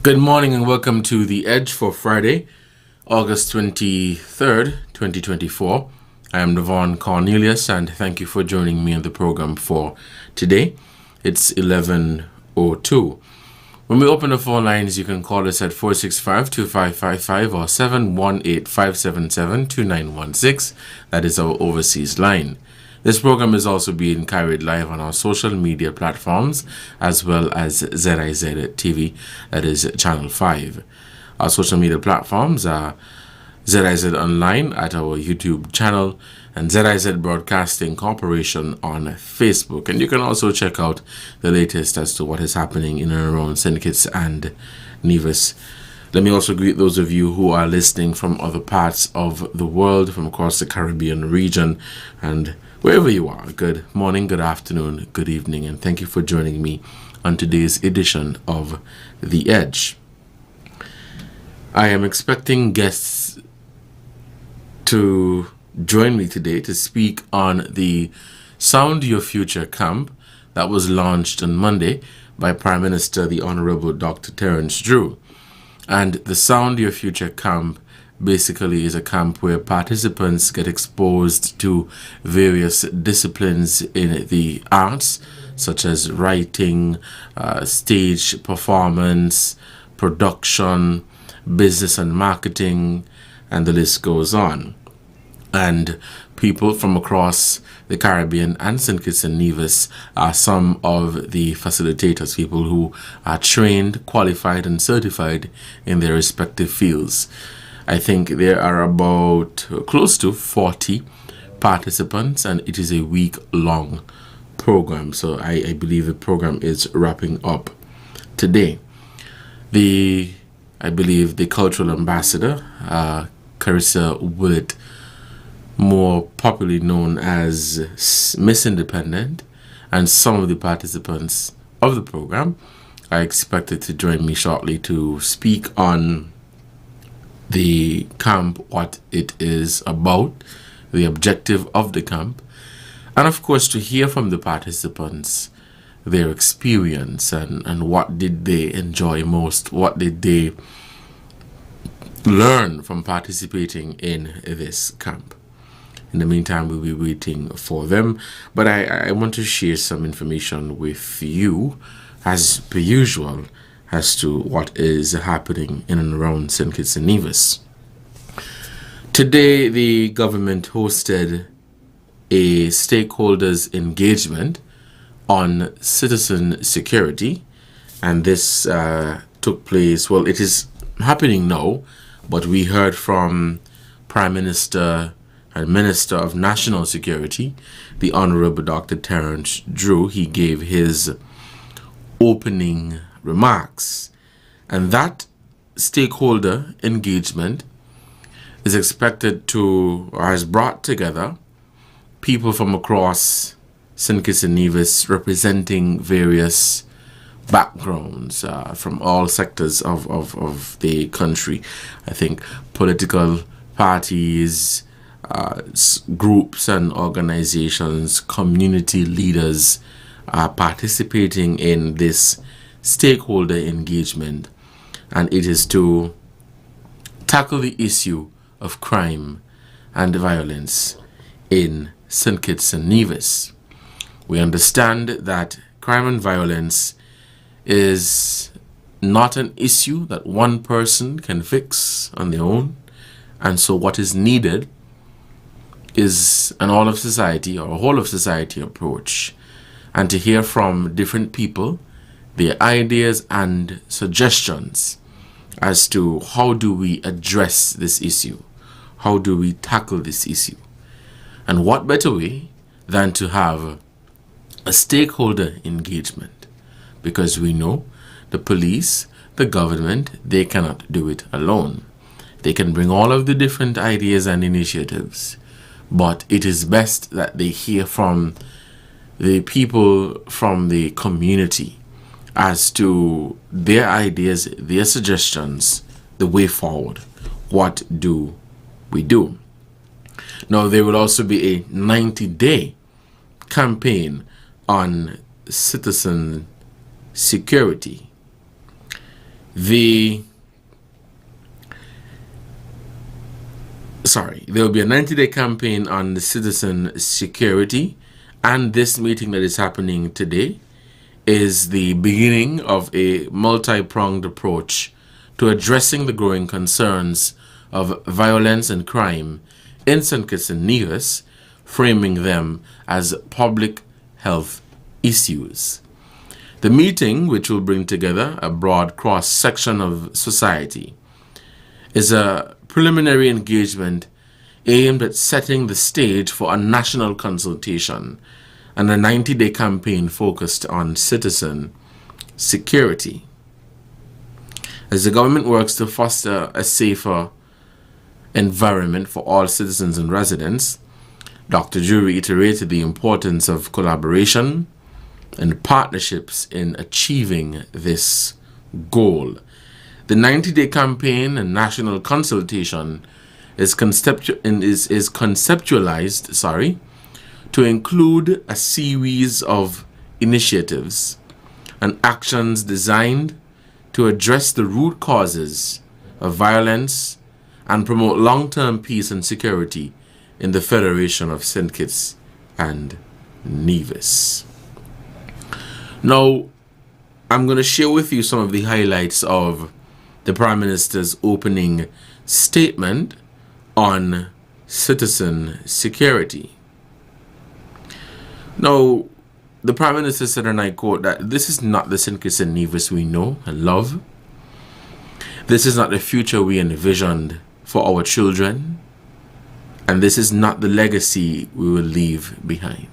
Good morning and welcome to The Edge for Friday, August 23rd, 2024. I am Devonne Cornelius and thank you for joining me on the program for today. It's 11:02. When we open the phone lines, you can call us at 465-2555 or 718-577-2916. That is our overseas line. This program is also being carried live on our social media platforms as well as ZIZ TV, that is Channel 5. Our social media platforms are ZIZ Online at our YouTube channel and ZIZ Broadcasting Corporation on Facebook. And you can also check out the latest as to what is happening in and around St. Kitts and Nevis. Let me also greet those of you who are listening from other parts of the world, from across the Caribbean region, and wherever you are. Good morning, good afternoon, good evening, and thank you for joining me on today's edition of The Edge. I am expecting guests to join me today to speak on the Sound Your Future camp that was launched on Monday by Prime Minister the Honorable Dr. Terence Drew. And the Sound Your Future camp basically is a camp where participants get exposed to various disciplines in the arts, such as writing, stage performance, production, business and marketing, and the list goes on. And people from across the Caribbean and St. Kitts and Nevis are some of the facilitators, people who are trained, qualified, and certified in their respective fields. I think there are about close to 40 participants, and it is a week-long program. So I believe the program is wrapping up today. I believe the cultural ambassador, Carissa Willett, more popularly known as Miss Independent, and some of the participants of the program are expected to join me shortly to speak on the camp, what it is about, the objective of the camp, and of course to hear from the participants their experience and what did they enjoy most, what did they learn from participating in this camp. In the meantime, we'll be waiting for them, but I want to share some information with you as per usual as to what is happening in and around St. Kitts and Nevis. Today, the government hosted a stakeholders engagement on citizen security, and this took place, well, it is happening now, but we heard from Prime Minister and Minister of National Security, the Honorable Dr. Terence Drew. He gave his opening remarks, and that stakeholder engagement is expected to, or has brought together people from across St. Kitts and Nevis representing various backgrounds from all sectors of the country. I think political parties, groups and organizations, community leaders are participating in this stakeholder engagement, and it is to tackle the issue of crime and violence in St. Kitts and Nevis. We understand that crime and violence is not an issue that one person can fix on their own, and so what is needed is an all of society or a whole of society approach, and to hear from different people their ideas and suggestions as to how do we address this issue, how do we tackle this issue, and what better way than to have a stakeholder engagement, because we know the police, the government, they cannot do it alone. They can bring all of the different ideas and initiatives, but it is best that they hear from the people from the community as to their ideas, their suggestions, the way forward. What do we do? Now, there will also be a 90-day campaign on citizen security. There will be a 90-day campaign on the citizen security, and this meeting that is happening today is the beginning of a multi-pronged approach to addressing the growing concerns of violence and crime in St. Kitts and Nevis, framing them as public health issues. The meeting, which will bring together a broad cross-section of society, is a preliminary engagement aimed at setting the stage for a national consultation and a 90-day campaign focused on citizen security. As the government works to foster a safer environment for all citizens and residents, Dr. Drew reiterated the importance of collaboration and partnerships in achieving this goal. The 90-day campaign and national consultation is conceptualized to include a series of initiatives and actions designed to address the root causes of violence and promote long-term peace and security in the Federation of St. Kitts and Nevis. Now, I'm going to share with you some of the highlights of the Prime Minister's opening statement on citizen security. Now, the Prime Minister said, and I quote, that this is not the St. Kitts and Nevis we know and love. This is not the future we envisioned for our children. And this is not the legacy we will leave behind.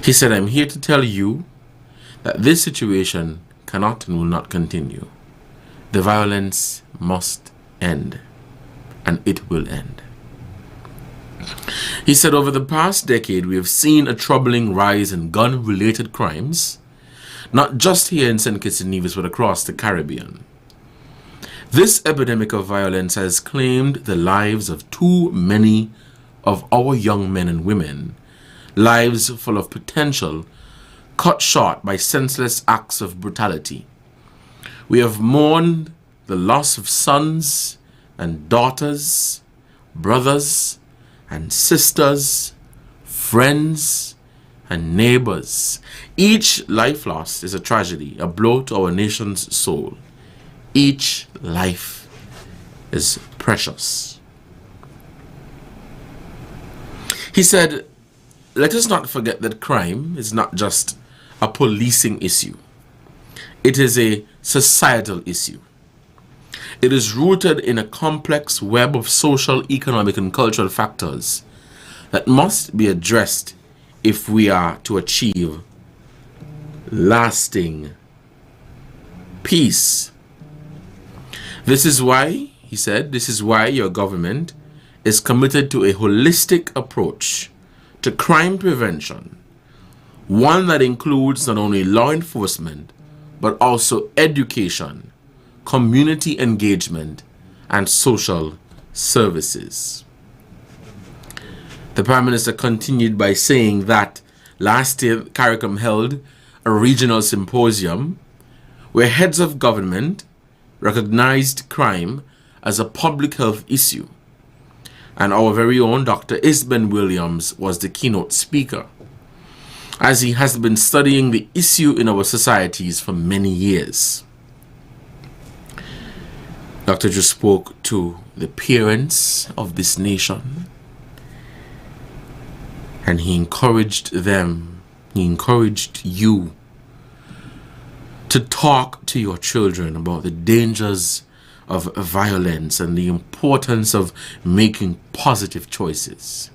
He said, I'm here to tell you that this situation cannot and will not continue. The violence must end, and it will end. He said, over the past decade, we have seen a troubling rise in gun-related crimes, not just here in St. Kitts and Nevis, but across the Caribbean. This epidemic of violence has claimed the lives of too many of our young men and women, lives full of potential, cut short by senseless acts of brutality. We have mourned the loss of sons and daughters, brothers and sisters, friends and neighbors. Each life lost is a tragedy, a blow to our nation's soul. Each life is precious. He said, let us not forget that crime is not just a policing issue. It is a societal issue. It is rooted in a complex web of social, economic, and cultural factors that must be addressed if we are to achieve lasting peace. This is why, he said, this is why your government is committed to a holistic approach to crime prevention, one that includes not only law enforcement, but also education, community engagement, and social services. The Prime Minister continued by saying that last year, CARICOM held a regional symposium where heads of government recognized crime as a public health issue, and our very own Dr. Isben Williams was the keynote speaker, as he has been studying the issue in our societies for many years. Dr. Drew spoke to the parents of this nation, and he encouraged them, he encouraged you to talk to your children about the dangers of violence and the importance of making positive choices.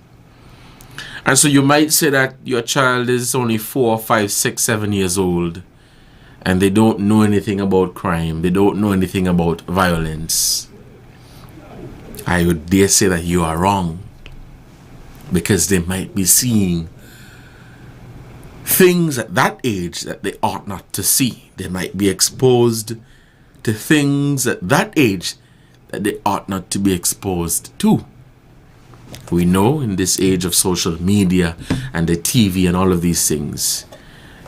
And so you might say that your child is only 4, 5, 6, 7 years old and they don't know anything about crime, they don't know anything about violence. I would dare say that you are wrong, because they might be seeing things at that age that they ought not to see. They might be exposed to things at that age that they ought not to be exposed to. We know in this age of social media and the TV and all of these things,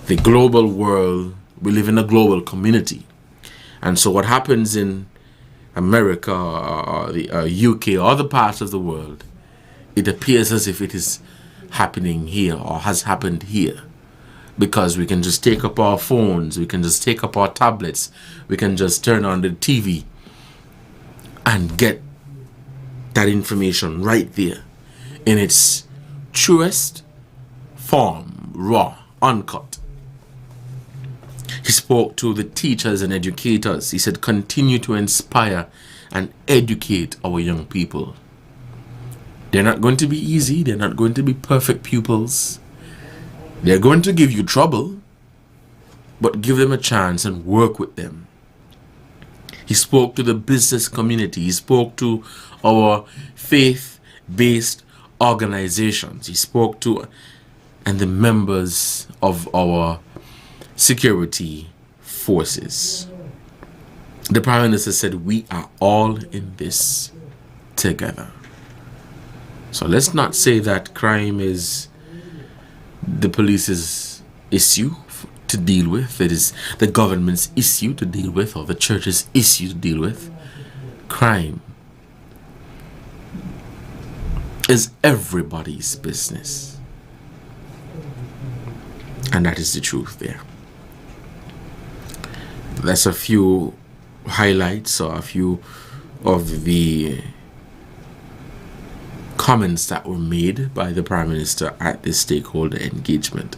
the global world We live in a global community. And so what happens in America or the UK or other parts of the world, it appears as if it is happening here or has happened here. Because we can just take up our phones, we can just take up our tablets, we can just turn on the TV and get that information right there in its truest form, raw, uncut. He spoke to the teachers and educators. He said, continue to inspire and educate our young people. They're not going to be easy. They're not going to be perfect pupils. They're going to give you trouble, but give them a chance and work with them. He spoke to the business community. He spoke to our faith-based organizations. He spoke to and the members of our security forces. The Prime Minister said, we are all in this together. So let's not say that crime is the police's issue to deal with. It is the government's issue to deal with, or the church's issue to deal with. Crime is everybody's business. And that is the truth there. That's a few highlights or a few of the comments that were made by the Prime Minister at this stakeholder engagement.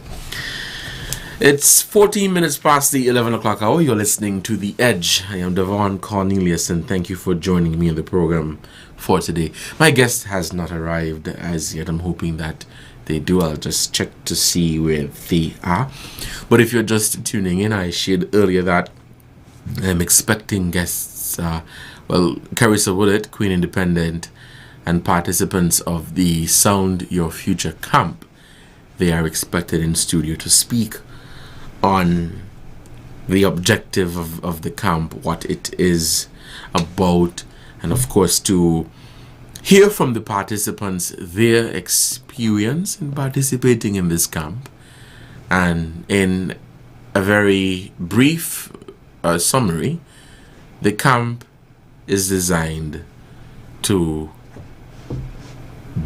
It's 14 minutes past the 11 o'clock hour. You're listening to The Edge. I am Devonne Cornelius, and thank you for joining me in the program for today. My guest has not arrived as yet. I'm hoping that they do. I'll just check to see where they are. But if you're just tuning in, I shared earlier that I'm expecting guests, Carissa Willett, Queen Independent, and participants of the Sound Your Future camp. They are expected in studio to speak on the objective of the camp, what it is about, and of course to hear from the participants their experience in participating in this camp. And in a very brief summary, the camp is designed to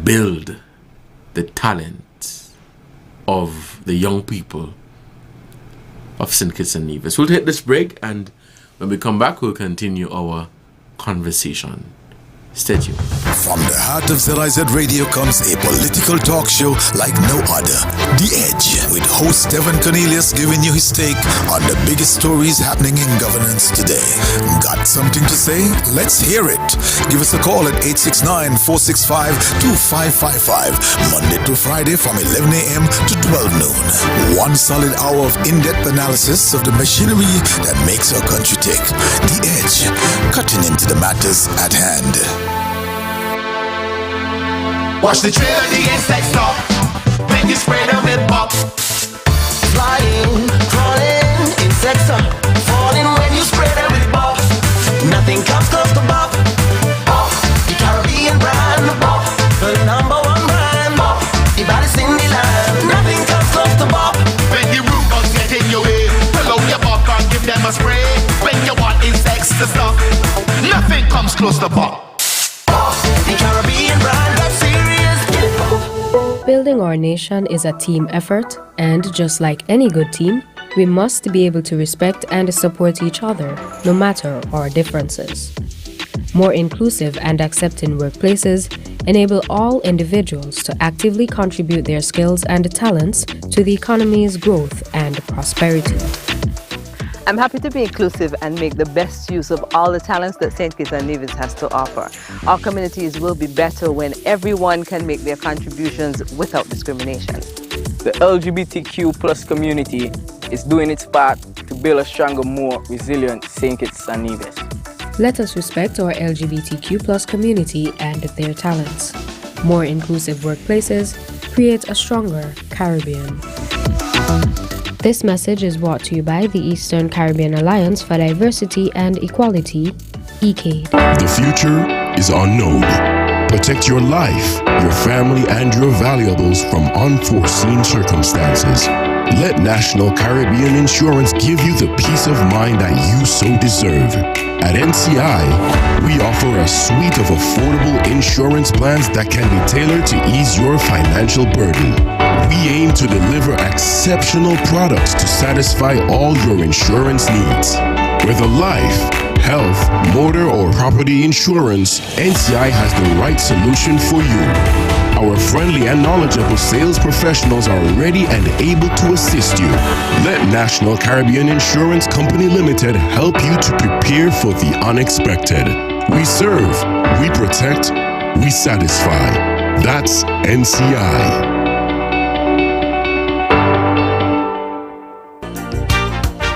build the talent of the young people of St. Kitts and Nevis. We'll take this break, and when we come back, we'll continue our conversation. Stay tuned. From the heart of ZIZ Radio comes a political talk show like no other. The Edge, with host Devonne Cornelius giving you his take on the biggest stories happening in governance today. Got something to say? Let's hear it. Give us a call at 869-465-2555. Monday to Friday from 11 a.m. to 12 noon. One solid hour of in-depth analysis of the machinery that makes our country tick. The Edge, cutting into the matters at hand. Watch the trail of the insects stop when you spray them with pop. Flying, crawling, insects are falling when you spray them with pop. Nothing comes close to Bob. Bob, the Caribbean brand. Bob, the #1 brand. Bob, the baddest in the land. Nothing comes close to Bob. When the root bugs get in your way, pull out your Bob and give them a spray. When you want insects to stop, nothing comes close to Bob. The Caribbean brand, that's serious. Building our nation is a team effort, and just like any good team, we must be able to respect and support each other, no matter our differences. More inclusive and accepting workplaces enable all individuals to actively contribute their skills and talents to the economy's growth and prosperity. I'm happy to be inclusive and make the best use of all the talents that St. Kitts and Nevis has to offer. Our communities will be better when everyone can make their contributions without discrimination. The LGBTQ plus community is doing its part to build a stronger, more resilient St. Kitts and Nevis. Let us respect our LGBTQ plus community and their talents. More inclusive workplaces create a stronger Caribbean. This message is brought to you by the Eastern Caribbean Alliance for Diversity and Equality, ECADE. The future is unknown. Protect your life, your family, and your valuables from unforeseen circumstances. Let National Caribbean Insurance give you the peace of mind that you so deserve. At NCI, we offer a suite of affordable insurance plans that can be tailored to ease your financial burden. We aim to deliver exceptional products to satisfy all your insurance needs. Whether life, health, motor, or property insurance, NCI has the right solution for you. Our friendly and knowledgeable sales professionals are ready and able to assist you. Let National Caribbean Insurance Company Limited help you to prepare for the unexpected. We serve, we protect, we satisfy. That's NCI.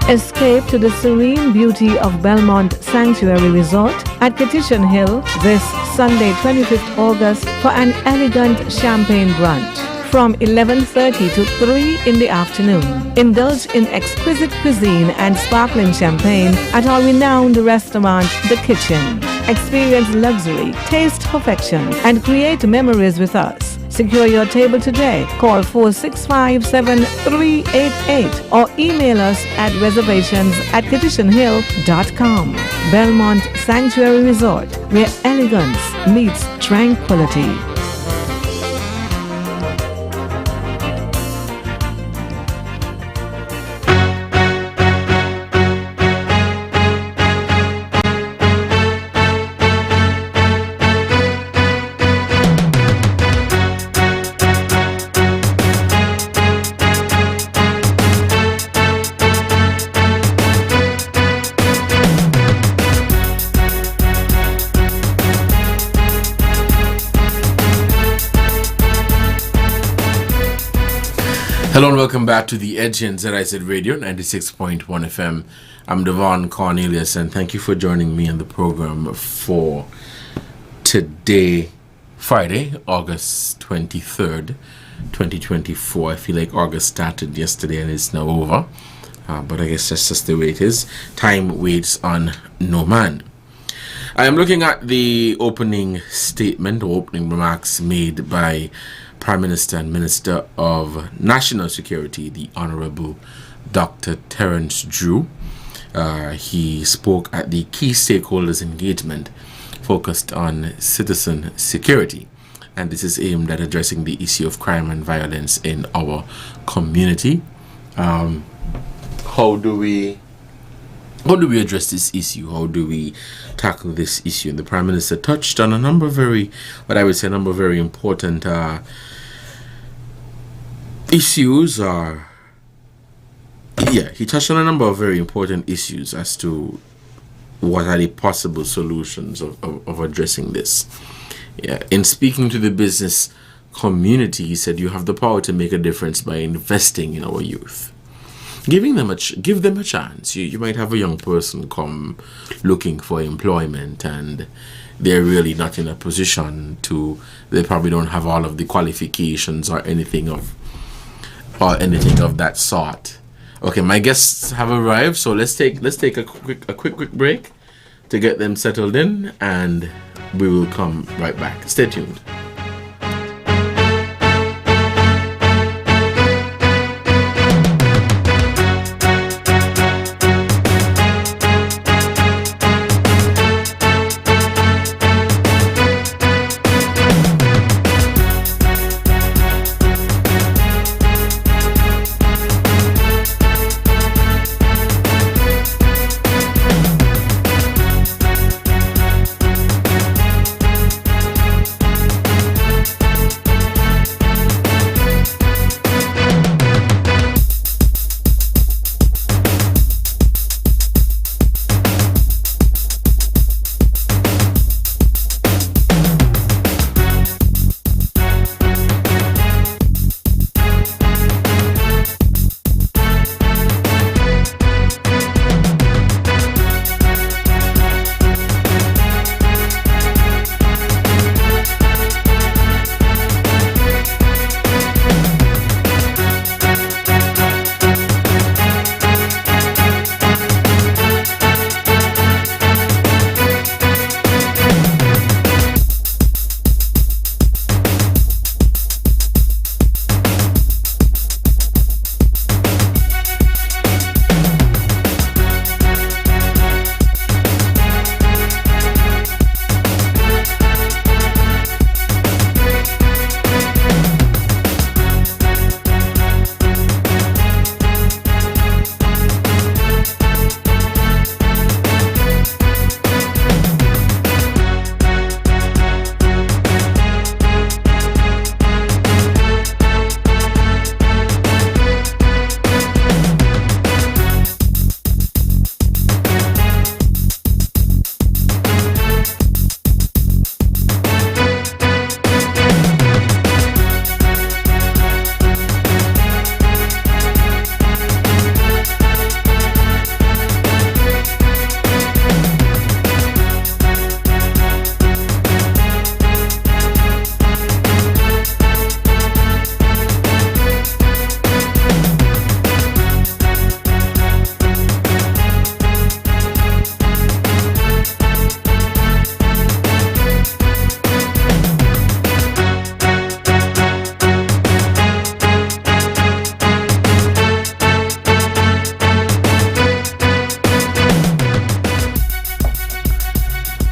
Escape to the serene beauty of Belmont Sanctuary Resort at Petition Hill this Sunday, 25th August, for an elegant champagne brunch from 11:30 to 3 in the afternoon. Indulge in exquisite cuisine and sparkling champagne at our renowned restaurant, The Kitchen. Experience luxury, taste perfection, and create memories with us. Secure your table today. Call 465-7388 or email us at reservations@petitionhill.com. Belmont Sanctuary Resort, where elegance meets tranquility. Hello and welcome back to The Edge in ZIZ Radio 96.1 FM. I'm Devonne Cornelius and thank you for joining me on the program for today, Friday, August 23rd, 2024. I feel like August started yesterday and it's now over, but I guess that's just the way it is. Time waits on no man. I am looking at the opening statement or opening remarks made by Prime Minister and Minister of National Security, the Honorable Dr. Terence Drew. He spoke at the key stakeholders engagement focused on citizen security, and this is aimed at addressing the issue of crime and violence in our community. How do we address this issue? How do we tackle this issue? And the Prime Minister touched on a number of very important issues. He touched on a number of very important issues as to what are the possible solutions of addressing this. In speaking to the business community, he said you have the power to make a difference by investing in our youth. Give them a chance. You might have a young person come looking for employment and they're really not in a position to, they probably don't have all of the qualifications or anything of that sort. Okay, my guests have arrived, so let's take a quick break to get them settled in, and we will come right back. Stay tuned.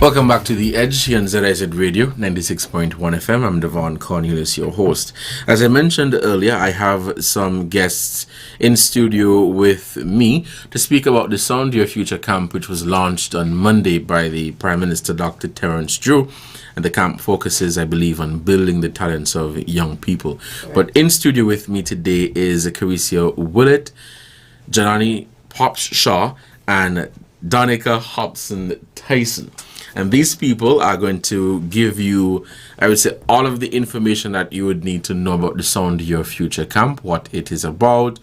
Welcome back to The Edge here on ZIZ Radio 96.1 FM. I'm Devonne Cornelius, your host. As I mentioned earlier, I have some guests in studio with me to speak about the Sound Your Future camp, which was launched on Monday by the Prime Minister, Dr. Terence Drew. And the camp focuses, I believe, on building the talents of young people. Right. But in studio with me today is Carissa Willett, Janani Pops Shaw, and Donica Hobson Tyson. And these people are going to give you, I would say, all of the information that you would need to know about the Sound Your Future camp, what it is about,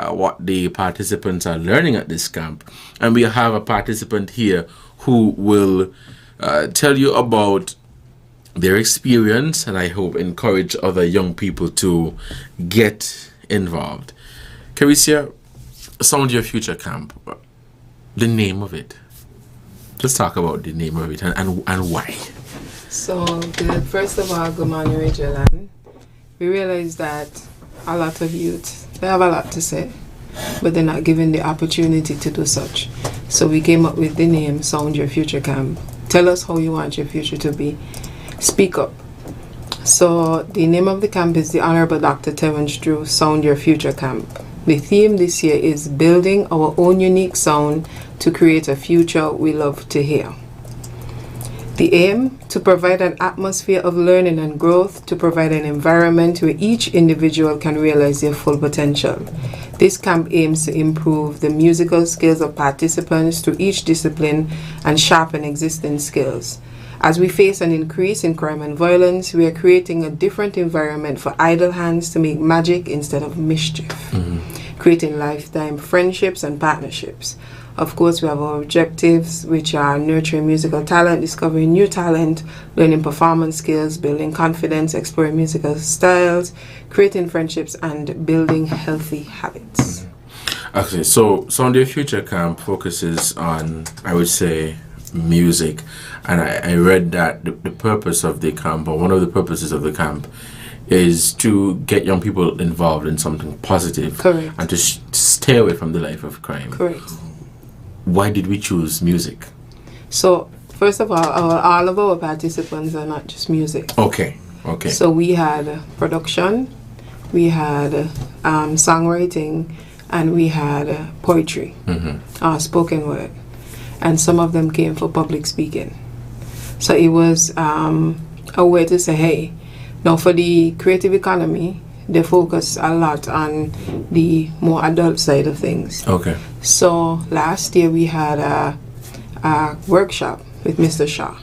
what the participants are learning at this camp. And we have a participant here who will tell you about their experience, and I hope encourage other young people to get involved. Carissa, Sound Your Future camp, the name of it. Let's talk about the name of it and why. So, first of all, good morning, Radio Land. We realize that a lot of youth, they have a lot to say, but they're not given the opportunity to do such. So we came up with the name Sound Your Future Camp. Tell us how you want your future to be. Speak up. So the name of the camp is the Honorable Dr. Terence Drew Sound Your Future Camp. The theme this year is building our own unique sound to create a future we love to hear. The aim, to provide an atmosphere of learning and growth, to provide an environment where each individual can realize their full potential. This camp aims to improve the musical skills of participants through each discipline and sharpen existing skills. As we face an increase in crime and violence, we are creating a different environment for idle hands to make magic instead of mischief, creating lifetime friendships and partnerships. Of course, we have our objectives, which are nurturing musical talent, discovering new talent, learning performance skills, building confidence, exploring musical styles, creating friendships, and building healthy habits. Okay, so Sound Your Future camp focuses on, I would say, music. And I read that the purpose of the camp, or one of the purposes of the camp, is to get young people involved in something positive. Correct. And to stay away from the life of crime. Correct. Why did we choose music? So, first of all of our participants are not just music. Okay. So we had production, we had songwriting, and we had poetry, spoken word. And some of them came for public speaking. So it was a way to say, hey, now for the creative economy, they focus a lot on the more adult side of things. Okay. So last year we had a workshop with Mr. Shah.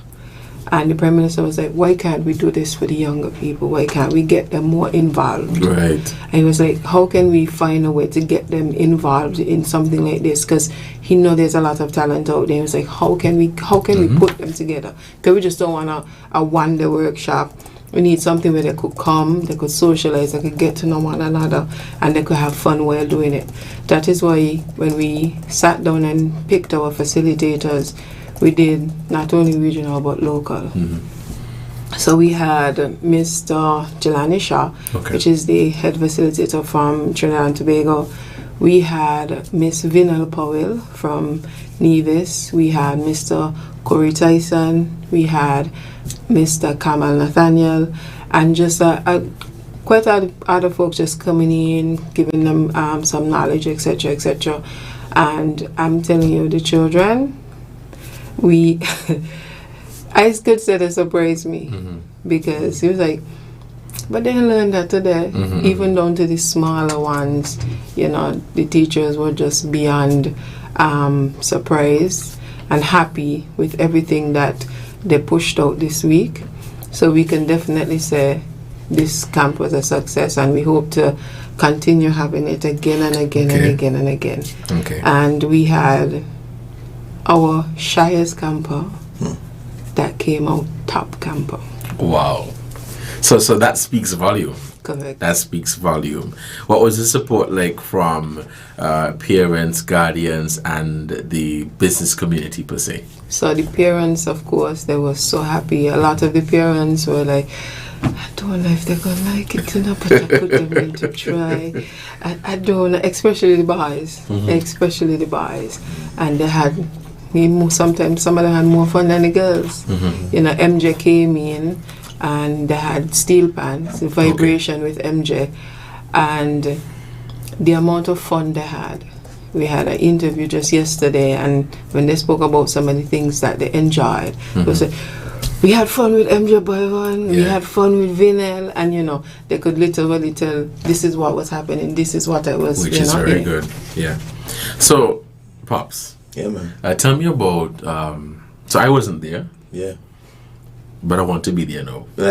And the Prime Minister was like, why can't we do this for the younger people? Why can't we get them more involved? Right. And he was like, how can we find a way to get them involved in something like this? Because he know there's a lot of talent out there. He was like, how can we put them together? Because we just don't want a one-day workshop. We need something where they could come, they could socialize, they could get to know one another, and they could have fun while doing it. That is why when we sat down and picked our facilitators, we did not only regional but local. So we had Mr. Jelani Shah, which is the head facilitator from Trinidad and Tobago. We had Miss Vinal Powell from Nevis. We had Mr. Corey Tyson. We had Mr. Kamal Nathaniel, and just quite other folks just coming in, giving them some knowledge, etc., etc. And I'm telling you, the children, I could say they surprised me, because he was like, but they learned that today, even down to the smaller ones, you know, the teachers were just beyond surprised and happy with everything that they pushed out this week. So we can definitely say this camp was a success, and we hope to continue having it again and again and again and again. And we had our shyest camper that came out top camper. Wow. So that speaks volume. Correct. That speaks volume. What was the support like from parents, guardians, and the business community per se? So the parents, of course, they were so happy. A lot of the parents were like, I don't know if they're going to like it or not, but I put them in to try. I don't know, especially the boys. Especially the boys. And they had Sometimes some of them had more fun than the girls. You know, MJ came in and they had steel pants, vibration with MJ, and the amount of fun they had. We had an interview just yesterday, and when they spoke about some of the things that they enjoyed, they said, we had fun with MJ Boyvan, we had fun with Vinyl, and you know, they could literally tell this is what was happening, this is what I was. Which is very good, yeah. So, Pops. Yeah, man. Tell me about, so I wasn't there. Yeah. But I want to be there now. I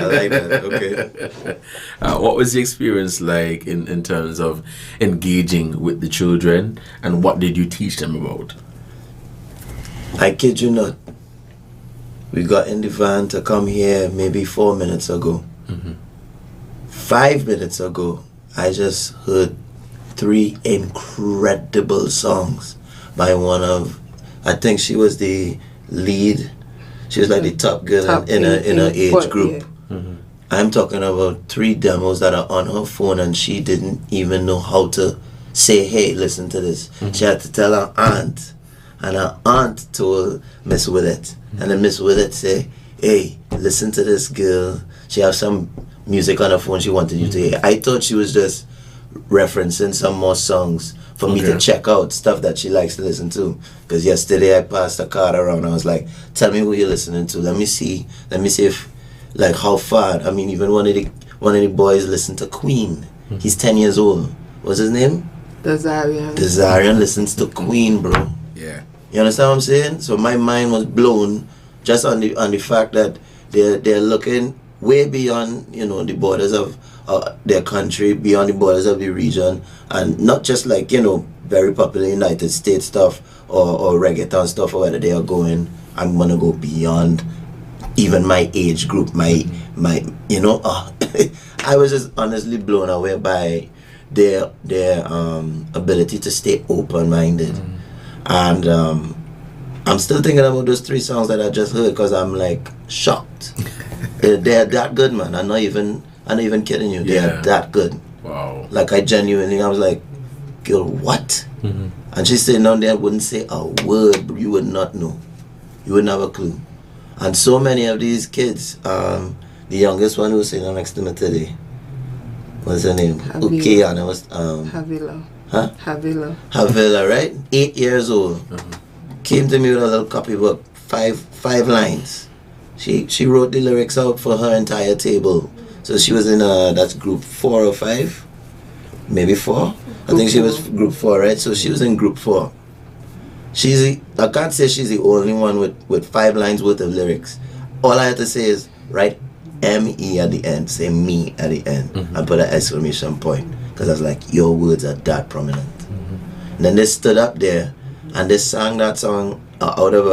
like that, okay. What was the experience like in terms of engaging with the children, and what did you teach them about? I kid you not. We got in the van to come here maybe 4 minutes ago. 5 minutes ago, I just heard 3 incredible songs by one of, I think she was the lead. She was like the top girl in her age group. I'm talking about 3 demos that are on her phone, and she didn't even know how to say, hey, listen to this. She had to tell her aunt, and her aunt told Miss Willett. And then Miss Willett say, hey, listen to this girl. She has some music on her phone she wanted you to hear. I thought she was just referencing some more songs for me to check out, stuff that she likes to listen to. Because yesterday I passed a card around. I was like, tell me who you're listening to. Let me see if, like, how far. I mean, even one of the boys listened to Queen. He's 10 years old. What's his name? Desarian listens to Queen, bro. Yeah. You understand what I'm saying? So my mind was blown just on the fact that they're looking way beyond, you know, the borders of their country, beyond the borders of the region, and not just like, you know, very popular United States stuff or reggaeton stuff, or whether they are going, I'm gonna go beyond even my age group, my you know, I was just honestly blown away by their ability to stay open-minded. And I'm still thinking about those 3 songs that I just heard, because I'm like shocked. They're that good, man. I'm not even kidding you. They are that good. Wow. Like I was like, girl, what? And she's sitting down there, wouldn't say a word. You would not know. You wouldn't have a clue. And so many of these kids, the youngest one who was sitting next to me today, what's her name? Okay, and it was Havila. Huh? Havila, right? 8 years old. Came to me with a little copybook, five lines. She wrote the lyrics out for her entire table. So she was in that's group 4 or 5, maybe 4. I think she was group 4, right? So she was in group 4. I can't say she's the only one with 5 lines worth of lyrics. All I had to say is write M-E at the end, say me at the end, and put an exclamation point. Because I was like, your words are that prominent. And then they stood up there and they sang that song out of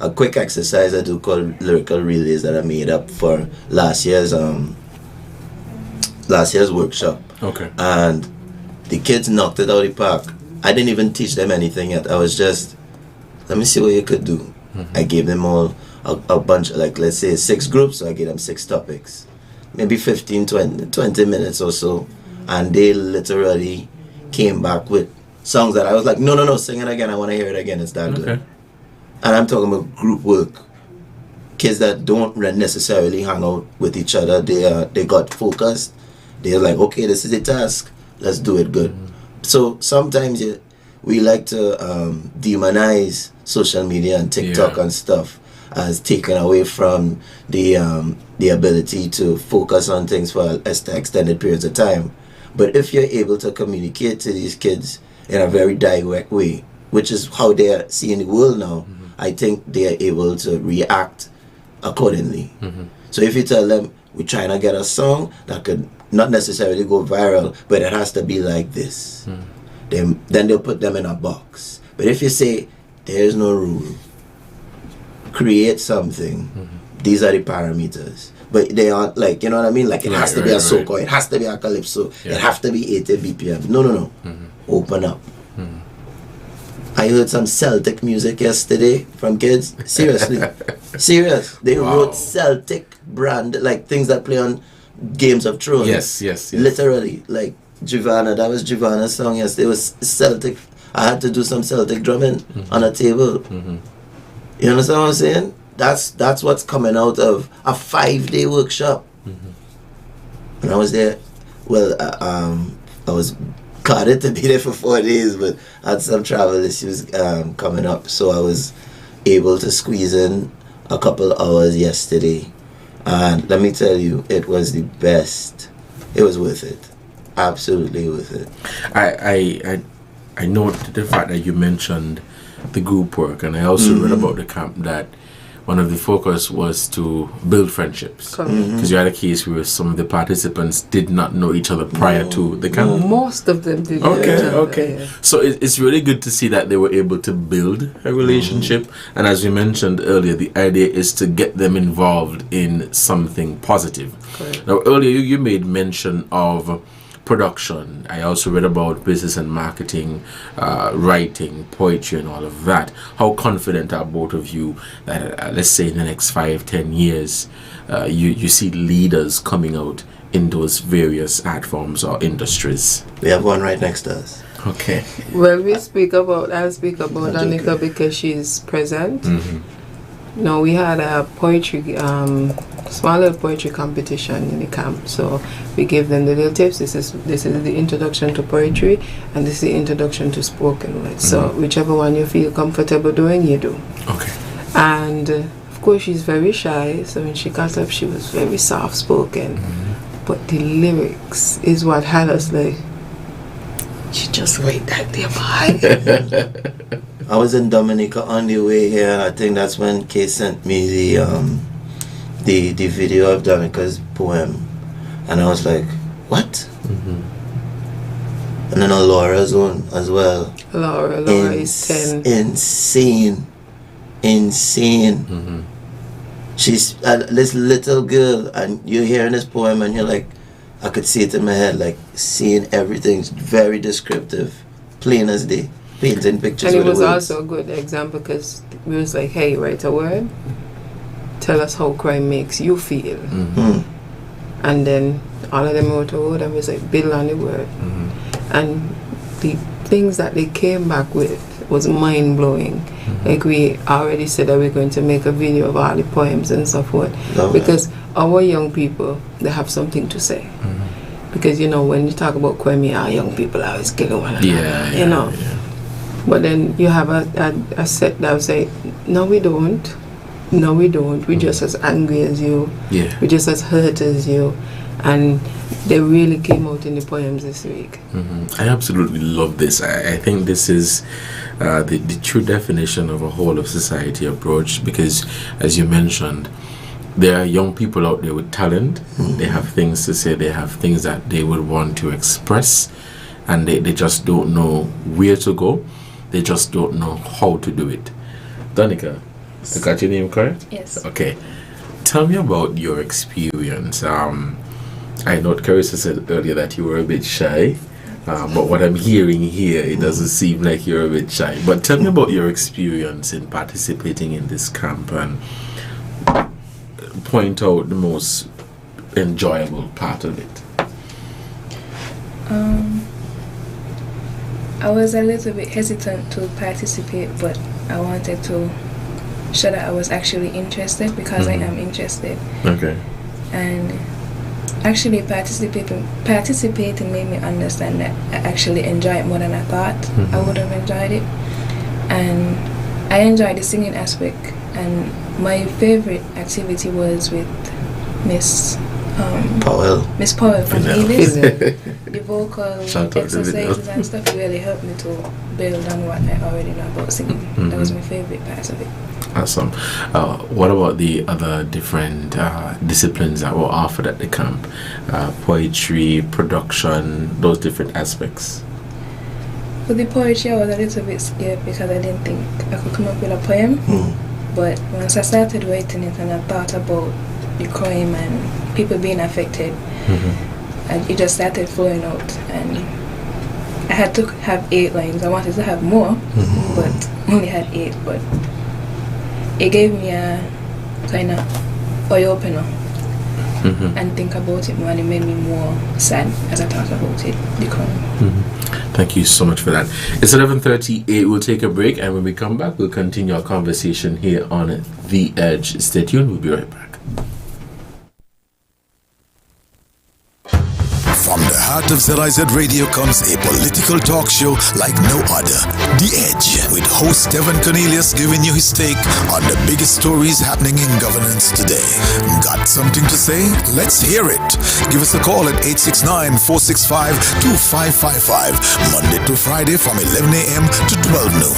a quick exercise I do called lyrical relays that I made up for last year's workshop. Okay. And the kids knocked it out of the park. I didn't even teach them anything yet. I was just, let me see what you could do. I gave them all a bunch, like let's say 6 groups, so I gave them 6 topics. Maybe 15, 20 minutes or so. And they literally came back with songs that I was like, no, sing it again. I want to hear it again. It's that good. And I'm talking about group work. Kids that don't necessarily hang out with each other. They got focused. They're like, okay, this is a task. Let's do it good. So sometimes we like to demonize social media and TikTok and stuff as taken away from the ability to focus on things for extended periods of time. But if you're able to communicate to these kids in a very direct way, which is how they are seeing the world now, I think they are able to react accordingly. So if you tell them, we're trying to get a song that could not necessarily go viral, but it has to be like this, then they'll put them in a box. But if you say, there's no rule, create something, these are the parameters. But they aren't like, you know what I mean? Like it has to be a soca, it has to be a calypso, it has to be 80 BPM. No. Open up. I heard some Celtic music yesterday from kids. Seriously. Serious. They wrote Celtic brand, like things that play on Games of Thrones. Yes. Literally. Like Giovanna, that was Giovanna's song yesterday. It was Celtic I had to do some Celtic drumming on a table. You understand what I'm saying? That's what's coming out of a 5-day workshop. And I was there. Well, I was carded to be there for 4 days, but I had some travel issues coming up, so I was able to squeeze in a couple hours yesterday. And let me tell you, it was the best. It was worth it. Absolutely worth it. I note the fact that you mentioned the group work, and I also read about the camp that one of the focus was to build friendships. Because you had a case where some of the participants did not know each other prior to the camp. Most of them did. Okay. So it's really good to see that they were able to build a relationship. And as we mentioned earlier, the idea is to get them involved in something positive. Correct. Now, earlier you made mention of production. I also read about business and marketing, writing, poetry, and all of that. How confident are both of you that, let's say, in the next 5-10 years, you see leaders coming out in those various art forms or industries? We have one right next to us. Okay. Well, I'll speak about Danica because she's present. No, we had a poetry, small little poetry competition in the camp. So we gave them the little tips. This is the introduction to poetry, and this is the introduction to spoken word. So whichever one you feel comfortable doing, you do. Okay. And of course, she's very shy. So when she got up, she was very soft spoken. But the lyrics is what had us like. She just wait that there by. I was in Dominica on the way here, and I think that's when Kay sent me the video of Dominica's poem, and I was like, what? And then Laura's one as well. Laura is 10. Insane. She's this little girl, and you're hearing this poem, and you're like, I could see it in my head, like seeing everything. It's very descriptive, plain as day. Painting pictures. And it was also a good example because we was like, hey, write a word, tell us how crime makes you feel. And then all of them wrote a word, and we was like, build on the word. And the things that they came back with was mind-blowing. Like we already said that we're going to make a video of all the poems and so forth. Because our young people, they have something to say. Because, you know, when you talk about Kwame, our young people are always killing one another, you know. But then you have a set that will say, no we don't, we're just as angry as you, we're just as hurt as you. And they really came out in the poems this week. I absolutely love this. I think this is the true definition of a whole of society approach, because as you mentioned, there are young people out there with talent. They have things to say, they have things that they would want to express, and they just don't know where to go. They just don't know how to do it. Danica, I got your name correct? Yes. Okay. Tell me about your experience. I know Carissa said earlier that you were a bit shy, but what I'm hearing here, it doesn't seem like you're a bit shy. But tell me about your experience in participating in this camp, and point out the most enjoyable part of it. I was a little bit hesitant to participate, but I wanted to show that I was actually interested, because I am interested. Okay. And actually participating made me understand that I actually enjoy it more than I thought I would have enjoyed it. And I enjoyed the singing aspect, and my favorite activity was with Miss Powell from Davis. The vocal exercises and stuff really helped me to build on what I already know about singing. That was my favorite part of it. Awesome. What about the other different disciplines that were offered at the camp? Poetry, production, those different aspects? For the poetry, I was a little bit scared because I didn't think I could come up with a poem. But once I started writing it and I thought about the crime and people being affected, and it just started flowing out, and I had to have 8 lines. I wanted to have more, but only had 8. But it gave me a kind of eye opener and think about it more, and it made me more sad as I thought about it, the crime. Thank you so much for that. It's 11:38. We'll take a break, and when we come back, we'll continue our conversation here on The Edge. Stay tuned. We'll be right back. From the heart of ZIZ Radio comes a political talk show like no other. The Edge, with host Devonne Cornelius giving you his take on the biggest stories happening in governance today. Got something to say? Let's hear it. Give us a call at 869-465-2555, Monday to Friday from 11 a.m. to 12 noon.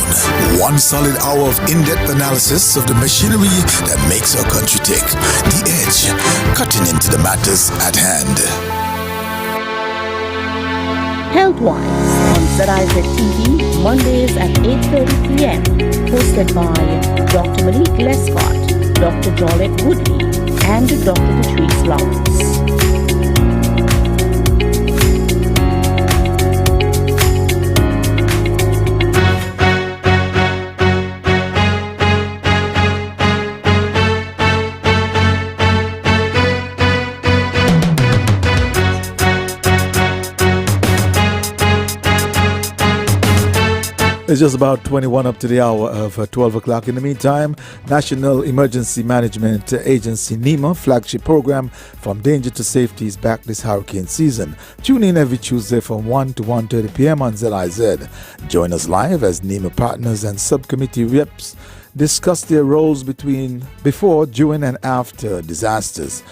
One solid hour of in-depth analysis of the machinery that makes our country tick. The Edge, cutting into the matters at hand. Health-wise on ZIZ TV, Mondays at 8:30 p.m. Hosted by Dr. Malik Lescott, Dr. Jolette Woodley, and Dr. Patrice Lawrence. It's just about 21 up to the hour of 12 o'clock. In the meantime, National Emergency Management Agency NEMA flagship program From Danger to Safety is back this hurricane season. Tune in every Tuesday from 1 to 1:30 p.m. on ZIZ. Join us live as NEMA partners and subcommittee reps discuss their roles before, during, and after disasters.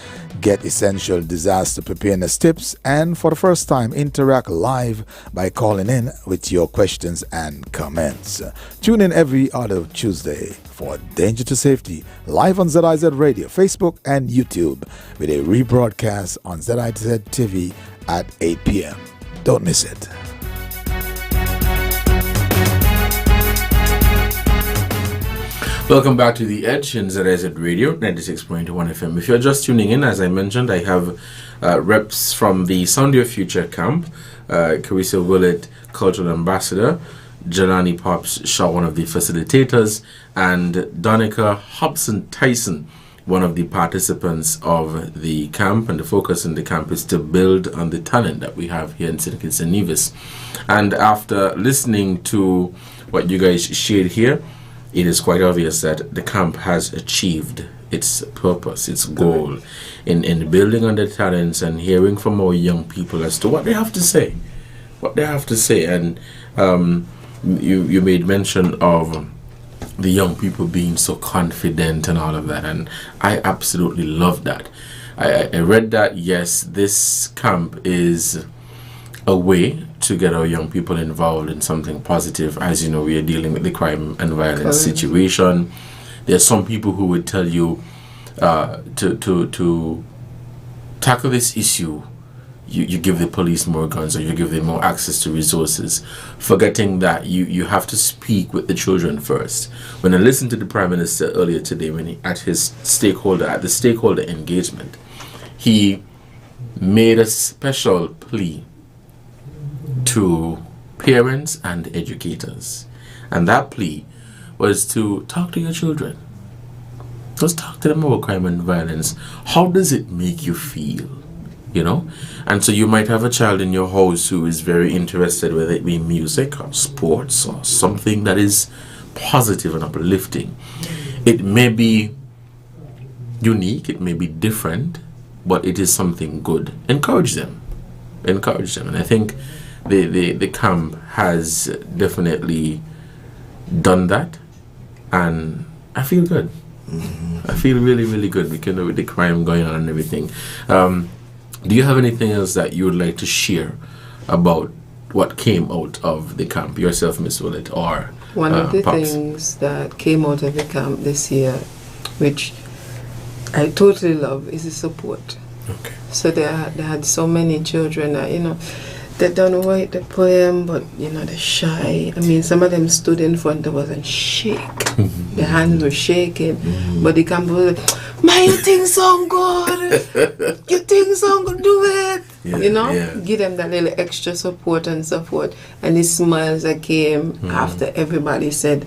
Get essential disaster preparedness tips, and for the first time, interact live by calling in with your questions and comments. Tune in every other Tuesday for Danger to Safety, live on ZIZ Radio, Facebook, and YouTube, with a rebroadcast on ZIZ TV at 8 p.m. Don't miss it. Welcome back to The Edge in ZIZ Radio, 96.1 FM. If you're just tuning in, as I mentioned, I have reps from the Sound Your Future camp, Carissa Willett, Cultural Ambassador, Jelani Pops Shaw, one of the facilitators, and Donica Hobson Tyson, one of the participants of the camp. And the focus in the camp is to build on the talent that we have here in St. Kitts and Nevis. And after listening to what you guys shared here, it is quite obvious that the camp has achieved its purpose, its goal, in building on the talents and hearing from our young people as to what they have to say. And you made mention of the young people being so confident and all of that, and I absolutely love that. I read that, yes, this camp is a way to get our young people involved in something positive. As you know, we are dealing with the crime and violence situation. There's some people who would tell you to tackle this issue, you give the police more guns, or you give them more access to resources, forgetting that you have to speak with the children first. When I listened to the Prime Minister earlier today, when he at the stakeholder engagement, he made a special plea to parents and educators, and that plea was to talk to your children. Just talk to them about crime and violence. How does it make you feel? And so you might have a child in your house who is very interested, whether it be music or sports or something that is positive and uplifting. It may be unique, it may be different, but it is something good. Encourage them. And I think the camp has definitely done that, and I feel good. I feel really, really good because with the crime going on and everything. Do you have anything else that you would like to share about what came out of the camp, yourself, Miss Willett, or one of the Pops? things that came out of the camp this year, which I totally love, is the support. Okay. So they had so many children that, they don't write the poem, but they're shy. I mean, some of them stood in front of us and shake. Their hands were shaking, but the camp was like, "Man, you think so good? You think so good? Do it!" Give them that little extra support and support. And the smiles that came after everybody said,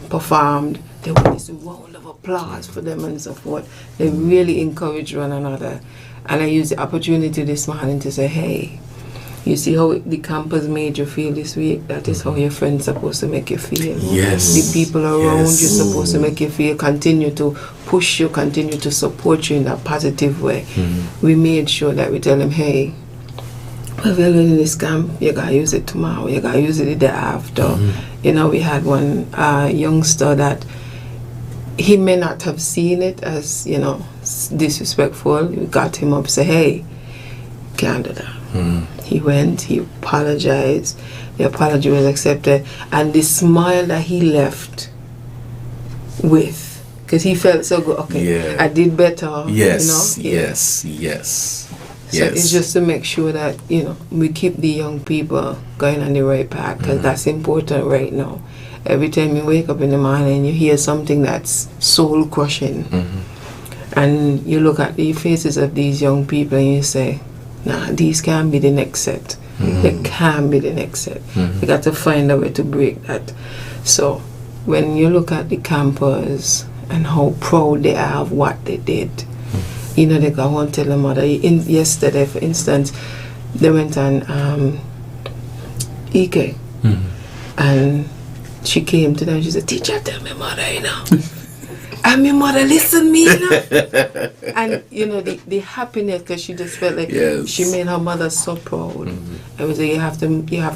performed. There was this round of applause for them and so forth. They really encouraged one another. And I used the opportunity this morning to say, hey, you see how the campus made you feel this week? That is how your friends are supposed to make you feel. Yes. The people around you supposed to make you feel, continue to push you, continue to support you in a positive way. We made sure that we tell them, hey, we're in this camp, you gotta use it tomorrow, you gotta use it the day after. You know, we had one youngster that he may not have seen it as, you know, disrespectful. We got him up, say, hey, can't do that. He went, he apologized, the apology was accepted, and the smile that he left with, because he felt so good, okay, I did better. Yes, you know? yes. So it's just to make sure that, you know, we keep the young people going on the right path, because that's important right now. Every time you wake up in the morning, you hear something that's soul crushing, and you look at the faces of these young people and you say, nah, these can't be the next set. They can't be the next set. You got to find a way to break that. So when you look at the campers and how proud they are of what they did, you know, they go home and tell the mother. Yesterday, for instance, they went on EK, and she came to them and she said, teacher, tell me mother, you know. And my mother listen me, you know. And, you know, the happiness, because she just felt like she made her mother so proud. I was like, you have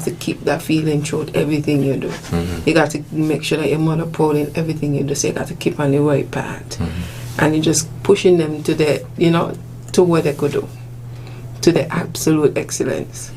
to keep that feeling throughout everything you do. You got to make sure that your mother proud in everything you do. So you got to keep on the right path. And you're just pushing them to the, you know, to what they could do, to the absolute excellence.